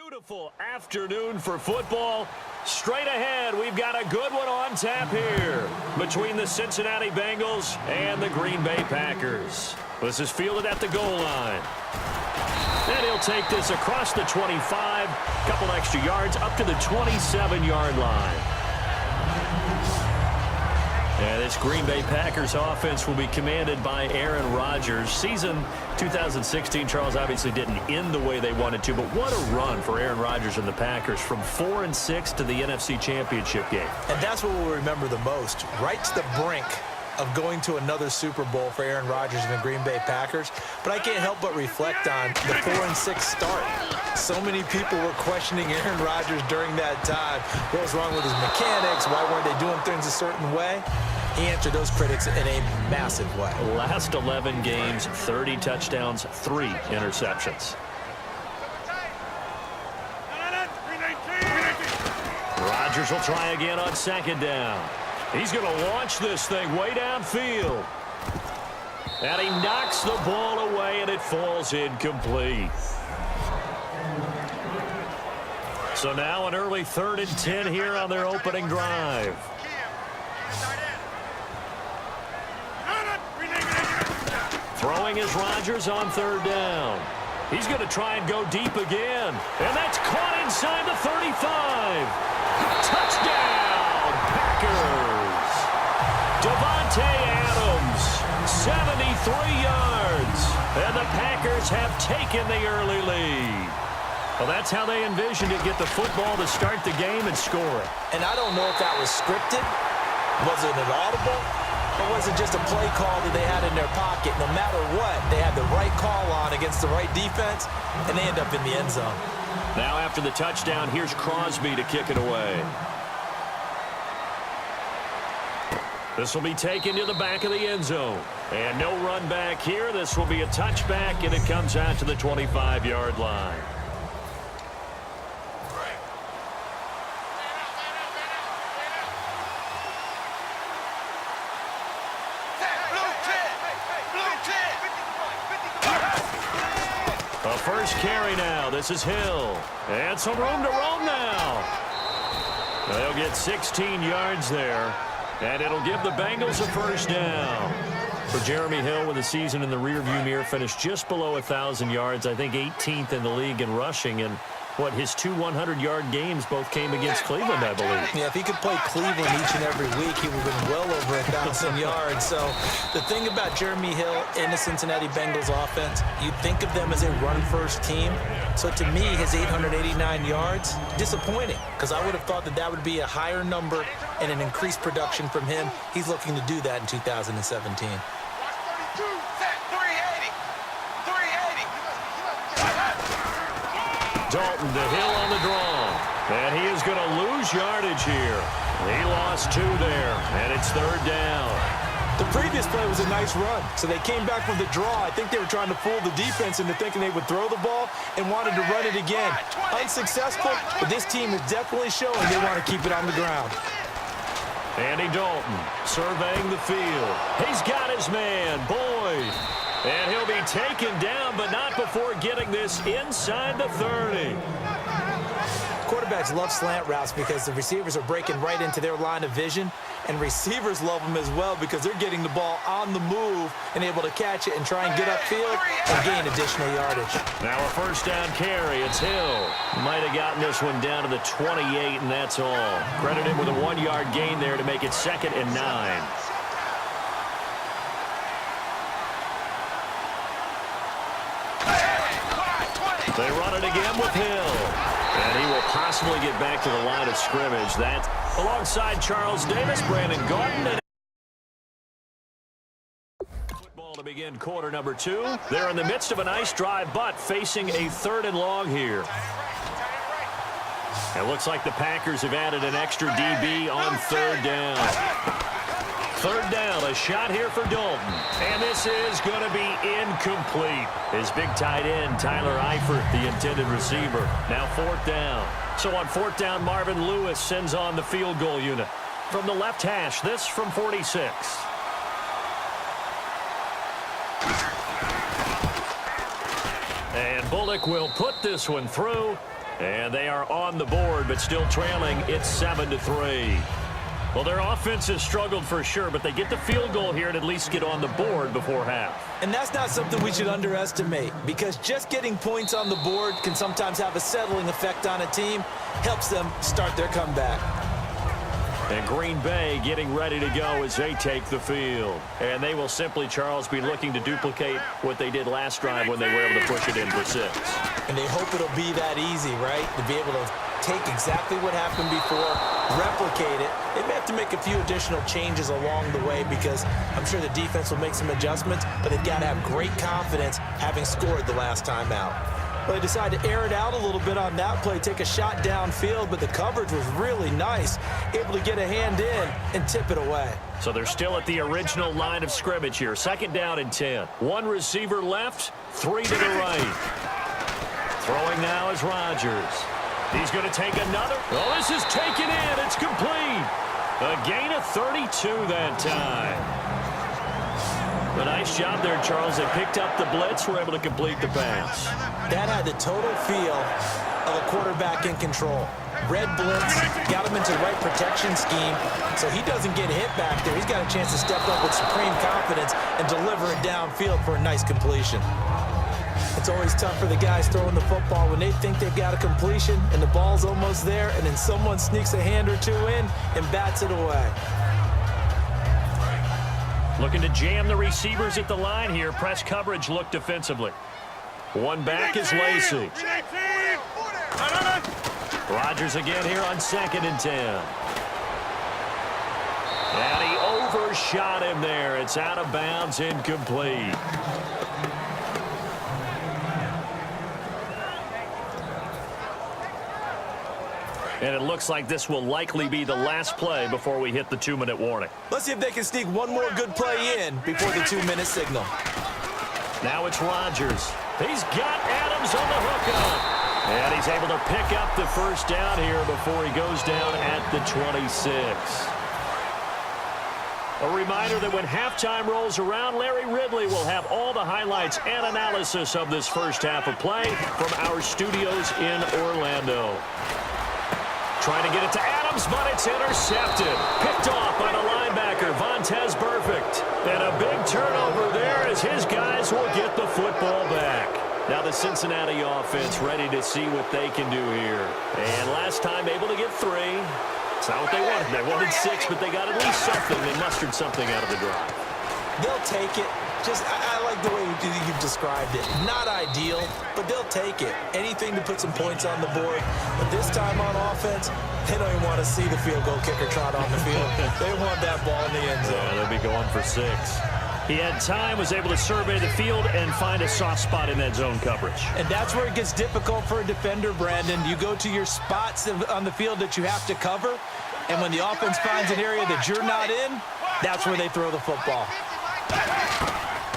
Beautiful afternoon for football. Straight ahead, we've got a good one on tap here between the Cincinnati Bengals and the Green Bay Packers. This is fielded at the goal line. And he'll take this across the 25, couple extra yards up to the 27-yard line. And this Green Bay Packers offense will be commanded by Aaron Rodgers. Season 2016, Charles, obviously didn't end the way they wanted to, but what a run for Aaron Rodgers and the Packers from 4-6 to the NFC Championship game. And that's what we'll remember the most, right to the brink of going to another Super Bowl for Aaron Rodgers and the Green Bay Packers. But I can't help but reflect on the 4-6 start. So many people were questioning Aaron Rodgers during that time. What was wrong with his mechanics? Why weren't they doing things a certain way? He answered those critics in a massive way. Last 11 games, 30 touchdowns, 3 interceptions. Rodgers will try again on second down. He's going to launch this thing way downfield. And he knocks the ball away, and it falls incomplete. So now an early 3rd and 10 here on their opening drive. Throwing is Rodgers on 3rd down. He's going to try and go deep again. And that's caught inside the 35. Touchdown, Packers. Davante Adams, 73 yards. And the Packers have taken the early lead. Well, that's how they envisioned it, get the football to start the game and score it. And I don't know if that was scripted. Was it an audible? Or was it just a play call that they had in their pocket? No matter what, they had the right call on against the right defense, and they end up in the end zone. Now after the touchdown, here's Crosby to kick it away. This will be taken to the back of the end zone. And no run back here. This will be a touchback, and it comes out to the 25-yard line. A first carry now. This is Hill. And some room to roam now. They'll get 16 yards there. And it'll give the Bengals a first down. For Jeremy Hill, with a season in the rearview mirror, finished just below 1,000 yards. I think 18th in the league in rushing. And what, his 2 100-yard games both came against Cleveland, I believe. Yeah, if he could play Cleveland each and every week, he would have been well over 1,000 yards. So the thing about Jeremy Hill in the Cincinnati Bengals offense, you think of them as a run-first team. So to me, his 889 yards, disappointing, because I would have thought that that would be a higher number and an increased production from him. He's looking to do that in 2017. Dalton to Hill on the draw. And he is going to lose yardage here. He lost 2 there, and it's 3rd down. The previous play was a nice run, so they came back with the draw. I think they were trying to fool the defense into thinking they would throw the ball and wanted to run it again. Unsuccessful, but this team is definitely showing they want to keep it on the ground. Andy Dalton surveying the field. He's got his man, Boyd. And he'll be taken down, but not before getting this inside the 30. Quarterbacks love slant routes because the receivers are breaking right into their line of vision, and receivers love them as well because they're getting the ball on the move and able to catch it and try and get upfield and gain additional yardage. Now a first down carry. It's Hill. Might have gotten this one down to the 28, and that's all. Credited with a 1-yard gain there to make it 2nd and 9. They run it again with Hill. And he will possibly get back to the line of scrimmage. That alongside Charles Davis, Brandon Gaudin. And football to begin quarter number 2. They're in the midst of a nice drive, but facing a 3rd and long here. It looks like the Packers have added an extra DB on 3rd down. 3rd down, a shot here for Dalton. And this is going to be incomplete. His big tight end, Tyler Eifert, the intended receiver. Now 4th down. So on 4th down, Marvin Lewis sends on the field goal unit. From the left hash, this from 46. And Bullock will put this one through. And they are on the board, but still trailing. It's 7-3. Well, their offense has struggled for sure, but they get the field goal here and at least get on the board before half. And that's not something we should underestimate, because just getting points on the board can sometimes have a settling effect on a team, helps them start their comeback. And Green Bay getting ready to go as they take the field. And they will simply, Charles, be looking to duplicate what they did last drive when they were able to push it in for 6. And they hope it'll be that easy, right? To be able to take exactly what happened before, replicate it. They may have to make a few additional changes along the way, because I'm sure the defense will make some adjustments, but they've got to have great confidence having scored the last time out. Well, they decided to air it out a little bit on that play, take a shot downfield, but the coverage was really nice, able to get a hand in and tip it away. So they're still at the original line of scrimmage here. 2nd down and 10. 1 receiver left, 3 to the right. Throwing now is Rodgers. He's going to take another. Oh, this is taken in. It's complete. A gain of 32 that time. A nice job there, Charles. They picked up the blitz, were able to complete the pass. That had the total feel of a quarterback in control. Red blitz, got him into the right protection scheme, so he doesn't get hit back there. He's got a chance to step up with supreme confidence and deliver it downfield for a nice completion. It's always tough for the guys throwing the football when they think they've got a completion and the ball's almost there, and then someone sneaks a hand or two in and bats it away. Looking to jam the receivers at the line here. Press coverage look defensively. One back is Lacy. Rodgers again here on 2nd and 10. And he overshot him there. It's out of bounds, incomplete. And it looks like this will likely be the last play before we hit the 2-minute warning. Let's see if they can sneak one more good play in before the 2-minute signal. Now it's Rodgers. He's got Adams on the hookup. And he's able to pick up the first down here before he goes down at the 26. A reminder that when halftime rolls around, Larry Ridley will have all the highlights and analysis of this first half of play from our studios in Orlando. Trying to get it to Adams, but it's intercepted. Picked off by the linebacker, Vontaze Burfict. And a big turnover there as his guys will get the football back. Now the Cincinnati offense ready to see what they can do here. And last time able to get 3. It's not what they wanted. They wanted 6, but they got at least something. They mustered something out of the drive. They'll take it. I like the way you've described it. Not ideal, but they'll take it. Anything to put some points on the board. But this time on offense, they don't even want to see the field goal kicker trot on the field. They want that ball in the end zone. Yeah, they'll be going for 6. He had time, was able to survey the field and find a soft spot in that zone coverage. And that's where it gets difficult for a defender, Brandon. You go to your spots on the field that you have to cover, and when the offense finds an area that you're not in, that's where they throw the football.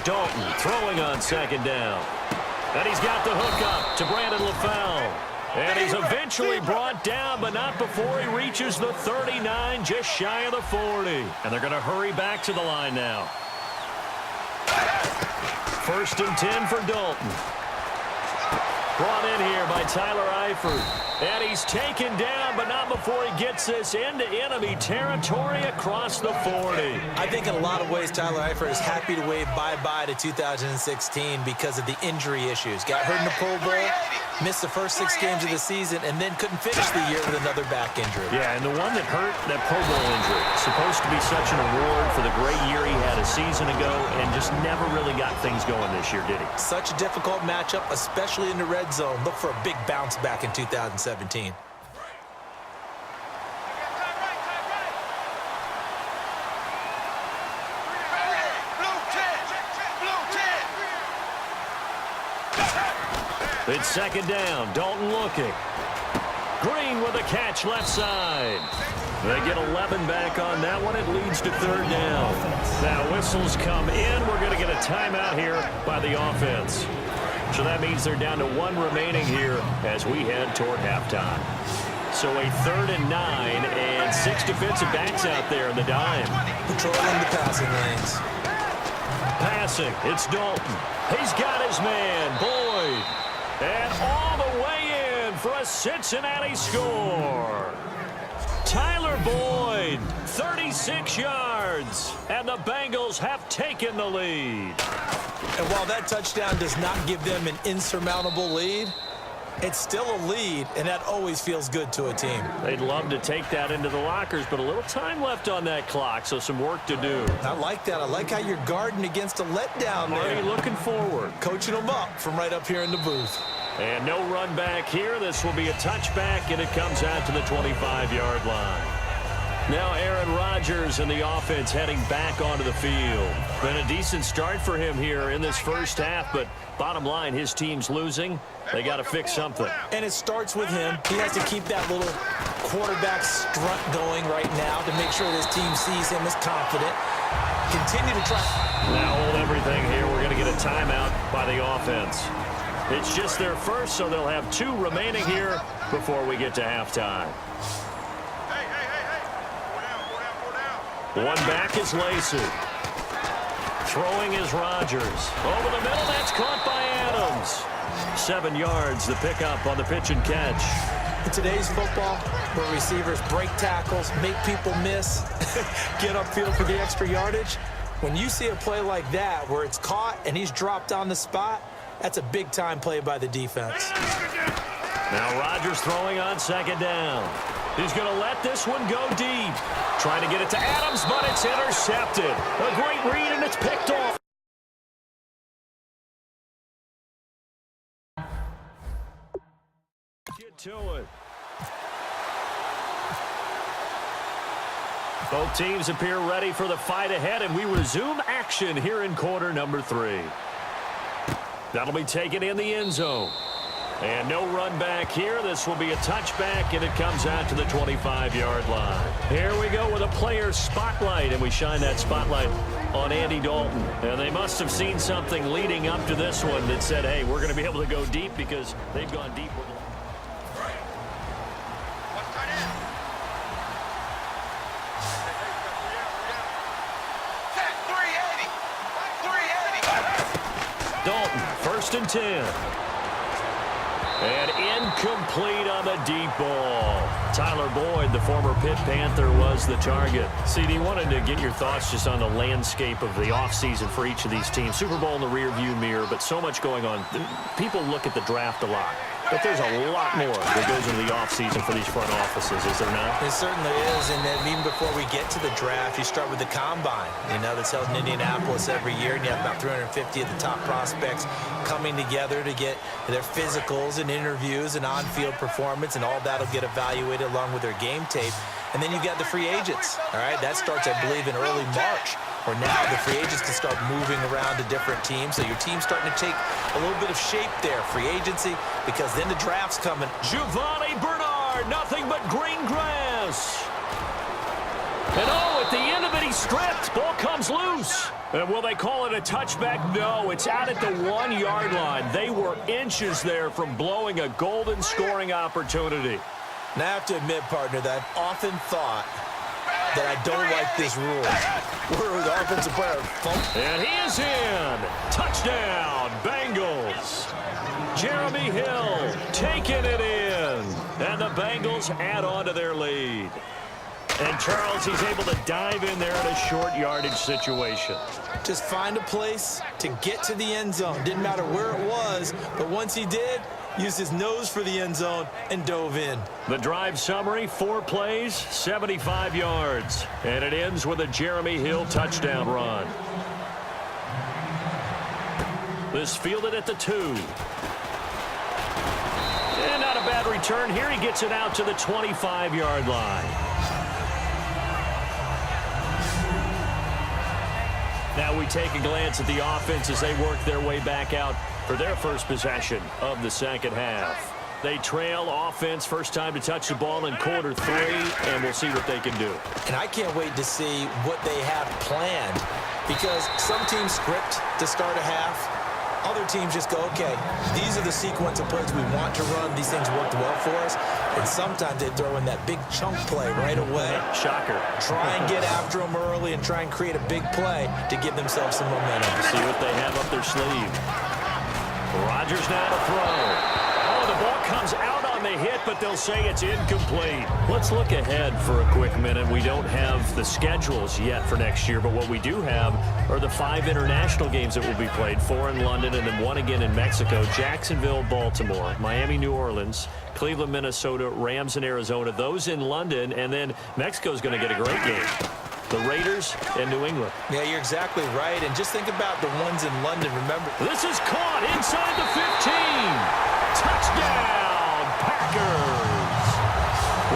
Dalton throwing on 2nd down. And he's got the hook up to Brandon LaFell. And he's eventually brought down, but not before he reaches the 39, just shy of the 40. And they're going to hurry back to the line now. 1st and 10 for Dalton. Brought in here by Tyler Eifert. And he's taken down, but not before he gets this into enemy territory across the 40. I think in a lot of ways, Tyler Eifert is happy to wave bye-bye to 2016 because of the injury issues. Got hurt in the Pro Bowl, missed the first 6 games of the season, and then couldn't finish the year with another back injury. Yeah, and the one that hurt, that Pro Bowl injury, supposed to be such an award for the great year he had a season ago and just never really got things going this year, did he? Such a difficult matchup, especially in the red zone. Look for a big bounce back in 2017. It's 2nd down. Dalton looking. Green with a catch left side. They get 11 back on that one. It leads to 3rd down. Now whistles come in. We're going to get a timeout here by the offense. So that means they're down to 1 remaining here as we head toward halftime. So a 3rd and 9 and 6 defensive backs out there in the dime. Patrolling the passing lanes. Passing. It's Dalton. He's got his man, Boyd. And all the way in for a Cincinnati score. Tyler Boyd, 36 yards, and the Bengals have taken the lead. And while that touchdown does not give them an insurmountable lead, it's still a lead, and that always feels good to a team. They'd love to take that into the lockers, but a little time left on that clock, so some work to do. I like that. I like how you're guarding against a letdown there. Already looking forward. Coaching them up from right up here in the booth. And no run back here. This will be a touchback, and it comes out to the 25-yard line. Now Aaron Rodgers and the offense heading back onto the field. Been a decent start for him here in this first half, but bottom line, his team's losing. They got to fix something. And it starts with him. He has to keep that little quarterback strut going right now to make sure this team sees him as confident. Continue to try. Now hold everything here. We're going to get a timeout by the offense. It's just their first, so they'll have 2 remaining here before we get to halftime. One back is Lacy. Throwing is Rodgers. Over the middle, that's caught by Adams. 7 yards, the pickup on the pitch and catch. In today's football, where receivers break tackles, make people miss, get upfield for the extra yardage, when you see a play like that where it's caught and he's dropped on the spot, that's a big-time play by the defense. Now Rodgers throwing on second down. He's going to let this one go deep. Trying to get it to Adams, but it's intercepted. A great read, and it's picked off. Get to it. Both teams appear ready for the fight ahead, and we resume action here in quarter number 3. That'll be taken in the end zone. And no run back here. This will be a touchback, and it comes out to the 25-yard line. Here we go with a player spotlight, and we shine that spotlight on Andy Dalton. And they must have seen something leading up to this one that said, hey, we're going to be able to go deep because they've gone deep with Dalton, 1st and 10. And incomplete on the deep ball. Tyler Boyd, the former Pitt Panther, was the target. CD, wanted to get your thoughts just on the landscape of the offseason for each of these teams. Super Bowl in the rearview mirror, but so much going on. People look at the draft a lot, but there's a lot more that goes into the offseason for these front offices, is there not? It certainly is, and then even before we get to the draft, you start with the combine. You know, that's held in Indianapolis every year, and you have about 350 of the top prospects coming together to get their physicals and interviews and on-field performance, and all that'll get evaluated along with their game tape. And then you got the free agents, all right? That starts, I believe, in early March, where now the free agents can start moving around to different teams. So your team's starting to take a little bit of shape there, free agency, because then the draft's coming. Giovanni Bernard, nothing but green grass. And oh, at the end of it, he stripped. Ball comes loose. And will they call it a touchback? No, it's out at the 1-yard line. They were inches there from blowing a golden scoring opportunity. And I have to admit, partner, that I've often thought that I don't like this rule. Where the offensive player and he is in. Touchdown, Bengals. Jeremy Hill taking it in. And the Bengals add on to their lead. And Charles, he's able to dive in there in a short yardage situation. Just find a place to get to the end zone. Didn't matter where it was, but once he did, used his nose for the end zone and dove in. The drive summary, 4 plays, 75 yards. And it ends with a Jeremy Hill touchdown run. This fielded at the 2. And not a bad return here. He gets it out to the 25-yard line. Now we take a glance at the offense as they work their way back out for their first possession of the second half. They trail offense, first time to touch the ball in quarter 3, and we'll see what they can do. And I can't wait to see what they have planned, because some teams script to start a half. Other teams just go, okay, these are the sequence of plays we want to run. These things worked well for us. And sometimes they throw in that big chunk play right away. Shocker. Try and get after them early and try and create a big play to give themselves some momentum. See what they have up their sleeve. Rodgers now to throw. Oh, the ball comes out on on the hit, but they'll say it's incomplete. Let's look ahead for a quick minute. We don't have the schedules yet for next year, but what we do have are the 5 international games that will be played, 4 in London and then 1 again in Mexico, Jacksonville, Baltimore, Miami, New Orleans, Cleveland, Minnesota, Rams in Arizona, those in London, and then Mexico's going to get a great game. The Raiders and New England. Yeah, you're exactly right. And just think about the ones in London. Remember, this is caught inside the 15. Touchdown, Packers.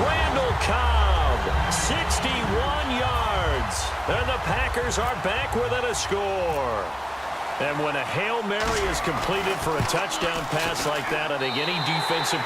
Randall Cobb, 61 yards. And the Packers are back within a score. And when a Hail Mary is completed for a touchdown pass like that, I think any defensive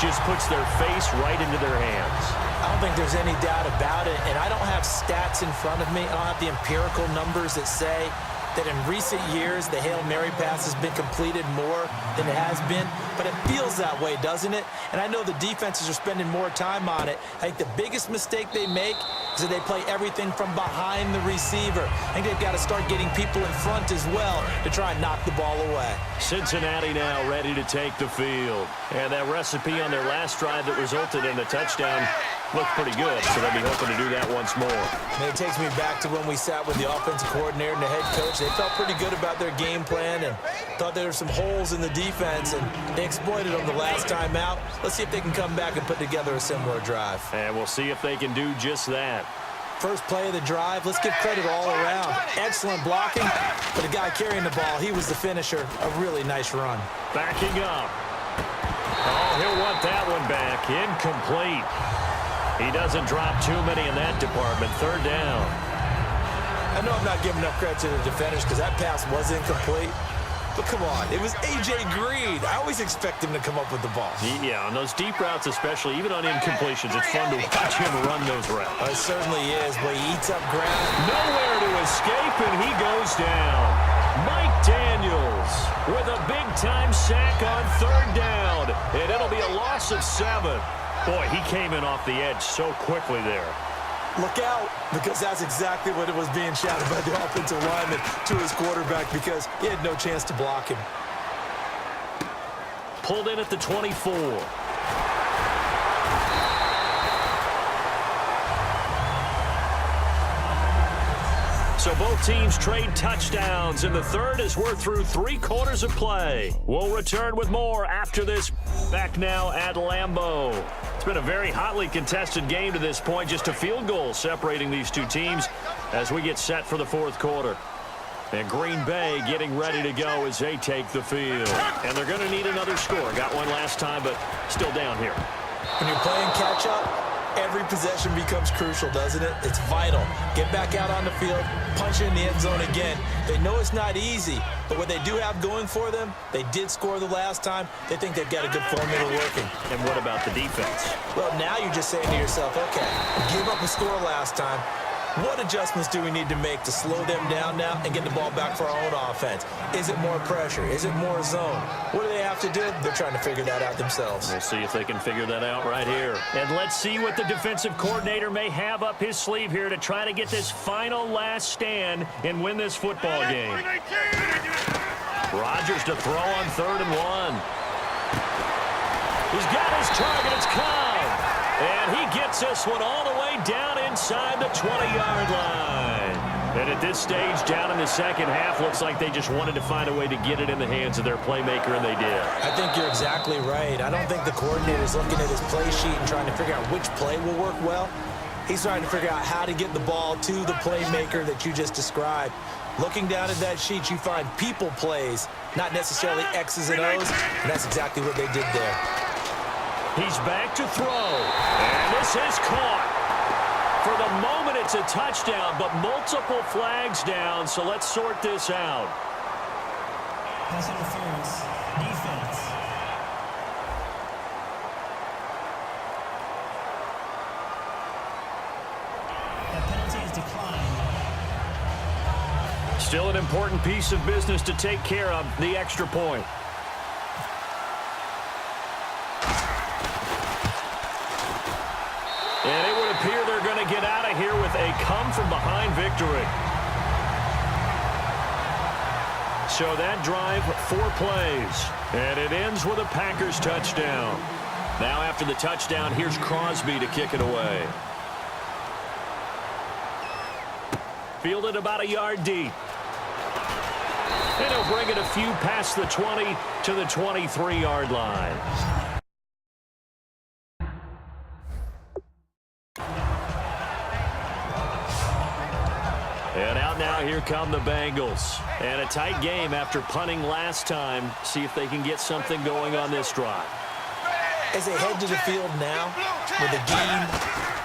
just puts their face right into their hands. I don't think there's any doubt about it, and I don't have stats in front of me. I don't have the empirical numbers that say that in recent years the Hail Mary pass has been completed more than it has been, but it feels that way, doesn't it? And I know the defenses are spending more time on it. I think the biggest mistake they make is that they play everything from behind the receiver. I think they've got to start getting people in front as well to try and knock the ball away. Cincinnati now ready to take the field. And that recipe on their last drive that resulted in a touchdown looked pretty good, so they'll be hoping to do that once more. And it takes me back to when we sat with the offensive coordinator and the head coach. They felt pretty good about their game plan and thought there were some holes in the defense, and they exploited them the last time out. Let's see if they can come back and put together a similar drive. And we'll see if they can do just that. First play of the drive, let's give credit all around. Excellent blocking, but the guy carrying the ball, he was the finisher. A really nice run. Backing up. Oh, he'll want that one back. Incomplete. He doesn't drop too many in that department. Third down. I know I'm not giving enough credit to the defenders because that pass was incomplete. But come on, it was A.J. Green. I always expect him to come up with the ball. Yeah, on those deep routes especially, even on incompletions, it's fun to watch him run those routes. It certainly is, but he eats up ground. Nowhere to escape, and he goes down. Mike Daniels with a big-time sack on third down, and it'll be a loss of 7. Boy, he came in off the edge so quickly there. Look out, because that's exactly what it was being shouted by the offensive lineman to his quarterback because he had no chance to block him. Pulled in at the 24. So both teams trade touchdowns in the third as we're through 3 quarters of play. We'll return with more after this. Back now at Lambeau. It's been a very hotly contested game to this point. Just a field goal separating these two teams as we get set for the fourth quarter. And Green Bay getting ready to go as they take the field. And they're going to need another score. Got one last time, but still down here. When you're playing catch-up, every possession becomes crucial, doesn't it? It's vital. Get back out on the field, punch in the end zone again. They know it's not easy, but what they do have going for them, they did score the last time. They think they've got a good formula working. And what about the defense? Well, now you're just saying to yourself, okay, give up a score last time. What adjustments do we need to make to slow them down now and get the ball back for our own offense? Is it more pressure? Is it more zone? What do they have to do? They're trying to figure that out themselves. We'll see if they can figure that out right here. And let's see what the defensive coordinator may have up his sleeve here to try to get this final last stand and win this football game. Rodgers to throw on 3rd and 1. He's got his target. It's Cobb. And he gets this one all the way down inside the 20-yard line. And at this stage, down in the second half, looks like they just wanted to find a way to get it in the hands of their playmaker, and they did. I think you're exactly right. I don't think the coordinator's looking at his play sheet and trying to figure out which play will work well. He's trying to figure out how to get the ball to the playmaker that you just described. Looking down at that sheet, you find people plays, not necessarily X's and O's, and that's exactly what they did there. He's back to throw, and this is caught. For the moment, it's a touchdown, but multiple flags down, so let's sort this out. Pass interference, defense. That penalty is declined. Still an important piece of business to take care of, the extra point. And it would appear they're going to get out of here with a come-from-behind victory. So that drive, 4 plays, and it ends with a Packers touchdown. Now after the touchdown, here's Crosby to kick it away. Fielded about a yard deep. And he'll bring it a few past the 20 to the 23-yard line. And out now, here come the Bengals. And a tight game after punting last time. See if they can get something going on this drive. As they head to the field now, with the game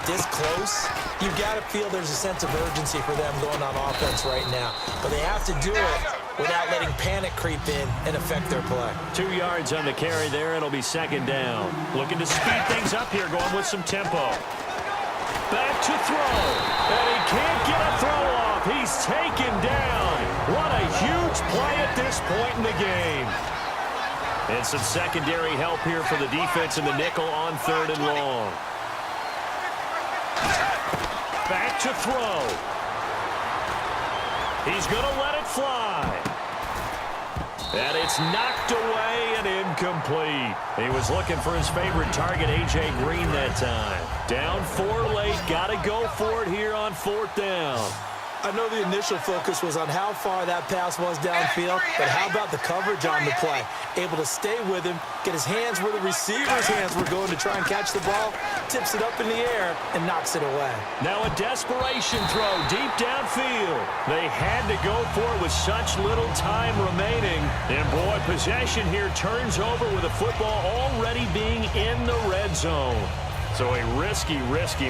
this close, you've got to feel there's a sense of urgency for them going on offense right now. But they have to do it without letting panic creep in and affect their play. 2 yards on the carry there. It'll be second down. Looking to speed things up here, going with some tempo. Back to throw. And he can't get a throw off. He's taken down. What a huge play at this point in the game. And some secondary help here for the defense in the nickel on 3rd and long. Back to throw. He's going to let it fly. And it's knocked away and incomplete. He was looking for his favorite target, A.J. Green, that time. Down 4 late. Got to go for it here on 4th down. I know the initial focus was on how far that pass was downfield, but how about the coverage on the play? Able to stay with him, get his hands where the receiver's hands were going to try and catch the ball, tips it up in the air, and knocks it away. Now a desperation throw deep downfield. They had to go for it with such little time remaining. And boy, possession here turns over with the football already being in the red zone. So a risky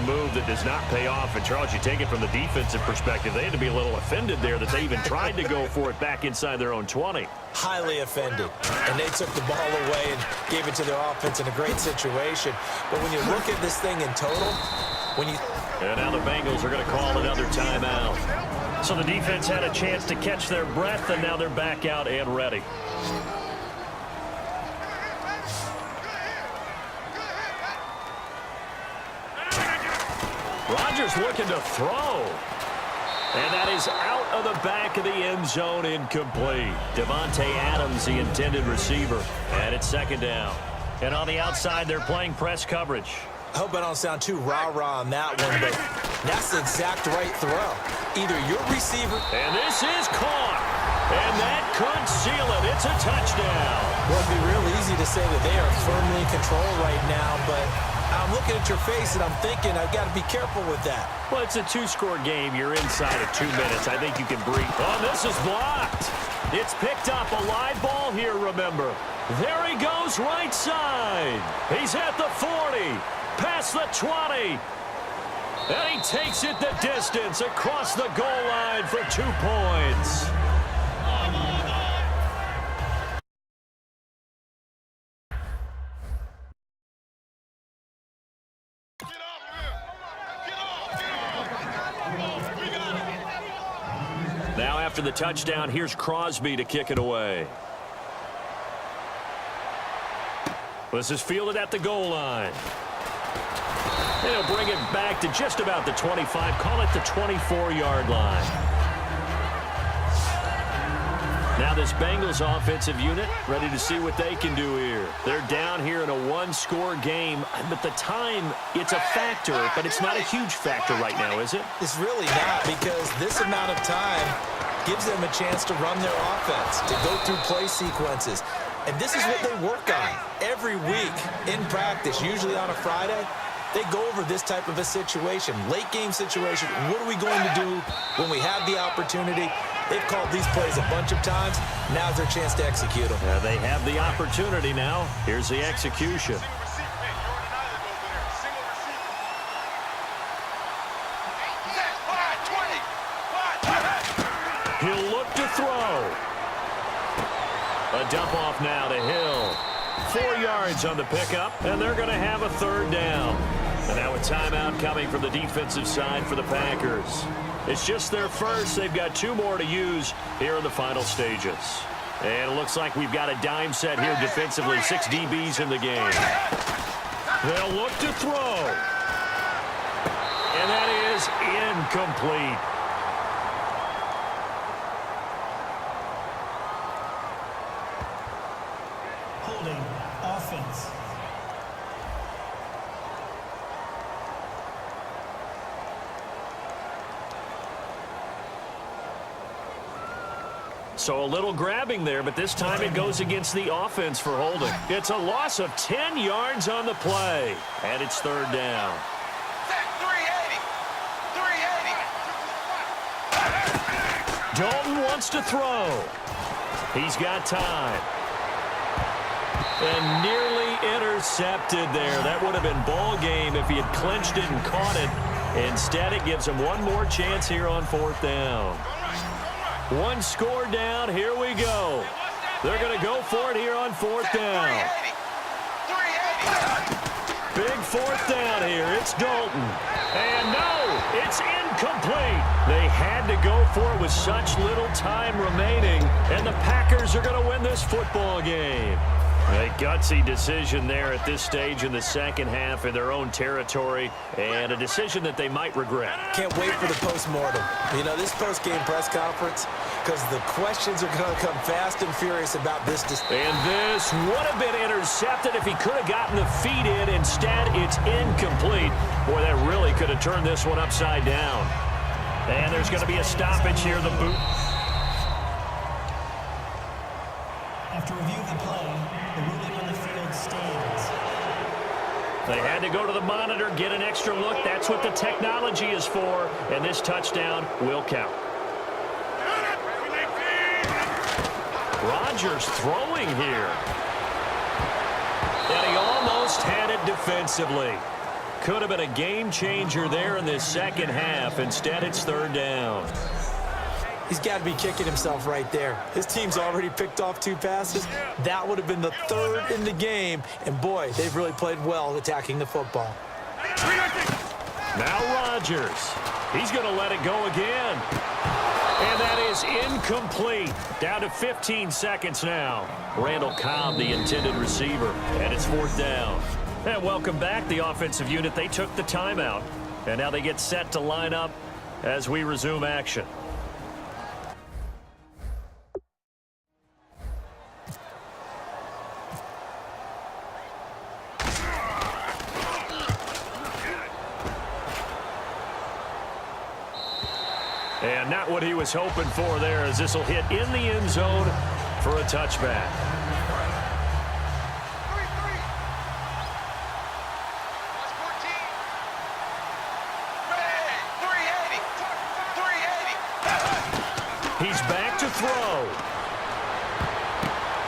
move that does not pay off. And, Charles, you take it from the defensive perspective. They had to be a little offended there that they even tried to go for it back inside their own 20. Highly offended. And they took the ball away and gave it to their offense in a great situation. But when you look at this thing in total, And now the Bengals are going to call another timeout. So the defense had a chance to catch their breath, and now they're back out and ready. Rodgers looking to throw. And that is out of the back of the end zone, incomplete. Devontae Adams, the intended receiver. And it's second down. And on the outside, they're playing press coverage. I hope I don't sound too rah-rah on that one, but that's the exact right throw. Either your receiver... And this is caught. And that could seal it. It's a touchdown. Well, it'd be real easy to say that they are firmly in control right now, but I'm looking at your face and I'm thinking I've got to be careful with that. Well, it's a 2-score game. You're inside of 2 minutes. I think you can breathe. Oh, this is blocked. It's picked up. A live ball here, remember. There he goes right side. He's at the 40, past the 20. And he takes it the distance across the goal line for 2 points. Now after the touchdown, here's Crosby to kick it away. This is fielded at the goal line. And he'll bring it back to just about the 25. Call it the 24-yard line. Now this Bengals offensive unit ready to see what they can do here. They're down here in a 1-score game, but the time, it's a factor, but it's not a huge factor right now, is it? It's really not, because this amount of time gives them a chance to run their offense, to go through play sequences. And this is what they work on every week in practice, usually on a Friday. They go over this type of a situation, late game situation. What are we going to do when we have the opportunity? They've called these plays a bunch of times. Now's their chance to execute them. They have the opportunity now. Here's the execution. He'll look to throw. A dump off now to Hill. 4 yards on the pickup, and they're going to have a 3rd down. And now a timeout coming from the defensive side for the Packers. It's just their first. They've got 2 more to use here in the final stages. And it looks like we've got a dime set here defensively. 6 DBs in the game. They'll look to throw. And that incomplete. Holding. Offense. So a little grabbing there, but this time it goes against the offense for holding. It's a loss of 10 yards on the play, and it's third down. 380. Dalton wants to throw. He's got time. And nearly intercepted there. That would have been ball game if he had clinched it and caught it. Instead, it gives him one more chance here on fourth down. One score down. Here we go. They're going to go for it here on fourth down. 380. Big fourth down here. It's Dalton. And no, it's incomplete. They had to go for it with such little time remaining. And the Packers are going to win this football game. A gutsy decision there at this stage in the second half in their own territory, and a decision that they might regret. Can't wait for the post-mortem. You know, this post-game press conference, because the questions are going to come fast and furious about this. And this would have been intercepted if he could have gotten the feet in. Instead, it's incomplete. Boy, that really could have turned this one upside down. And there's going to be a stoppage here, the boot. After review of the play, the ruling on the field stands. They had to go to the monitor, get an extra look. That's what the technology is for. And this touchdown will count. Rodgers throwing here. And he almost had it defensively. Could have been a game changer there in this second half. Instead, it's third down. He's got to be kicking himself right there. His team's already picked off 2 passes. That would have been the third in the game. And, boy, they've really played well attacking the football. Now Rodgers. He's going to let it go again. And that is incomplete. Down to 15 seconds now. Randall Cobb, the intended receiver. And it's fourth down. And welcome back, the offensive unit. They took the timeout. And now they get set to line up as we resume action. And not what he was hoping for there, as this will hit in the end zone for a touchback. 380. He's back to throw.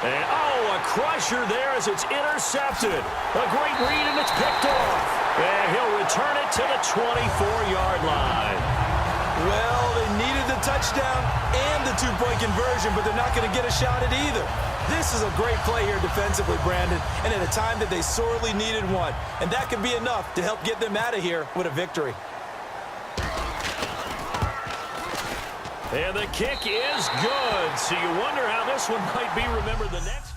And, oh, a crusher there as it's intercepted. A great read, and it's picked off. And he'll return it to the 24-yard line. Well, they needed the touchdown and the 2-point conversion, but they're not going to get a shot at either. This is a great play here defensively, Brandon, and at a time that they sorely needed one. And that could be enough to help get them out of here with a victory. And the kick is good. So you wonder how this one might be remembered the next.